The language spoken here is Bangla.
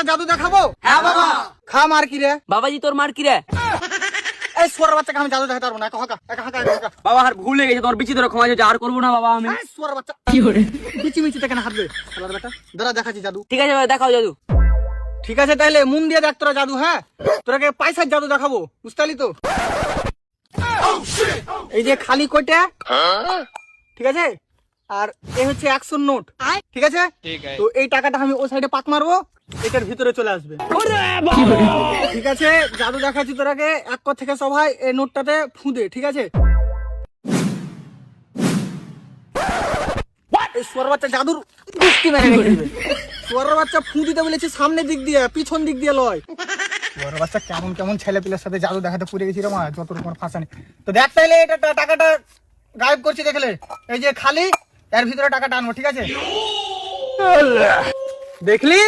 জাদু দেখাবো? হ্যাঁ বাবা। খা মার কি রে? বাবাজি তোর মার কি রে? এই সোয়ার বাচ্চাকে আমি জাদু দেখাতে পারবো না। হাঁকা। বাবা আর ভুল হয়ে গেছে, তোর বিচি তোর ক্ষমা আর করবো না বাবা আমি। সোয়ার বাচ্চা কি করে বিচি মিচিতে কেন হাঁটবে? শালার বেটা দাঁড়া দেখাচ্ছি জাদু। ঠিক আছে বাবা, দেখাও জাদু। ঠিক আছে তাহলে মন দিয়ে দেখ তোরা জাদু। হ্যাঁ তোরাকে পয়সার জাদু দেখাবো, বুঝতে পারলি তো? এই যে খালি কয়টা, ঠিক আছে? আর এই হচ্ছে 100 নোট, ঠিক আছে? তো এই টাকাটা আমি ওই সাইডে পাক মারবো, এটার ভিতরে চলে আসবে। ঠিক আছে জাদু দেখাচ্ছি তোরাকে। এক কর থেকে সবাই এই নোটটাতে ফুঁদে, ঠিক আছে? এই সোয়ার বাচ্চা জাদুর গুষ্টি মেরে রেখে দিবে। সোয়ার বাচ্চা ফুঁ দিতে বলেছি সামনের দিক দিয়ে, পিছন দিক দিয়ে লয়। সোয়ার বাচ্চা কেমন কেমন ছেলে পিলের সাথে জাদু দেখাতে পুড়ে গেছি রে মা, যত রকম ফাঁসানি। তো দেখ তাইলে এটা টাকাটা গায়েব করছি, দেখলে? এই যে খালি, এর ভিতরে টাকাটা আনবো, ঠিক আছে? দেখলি?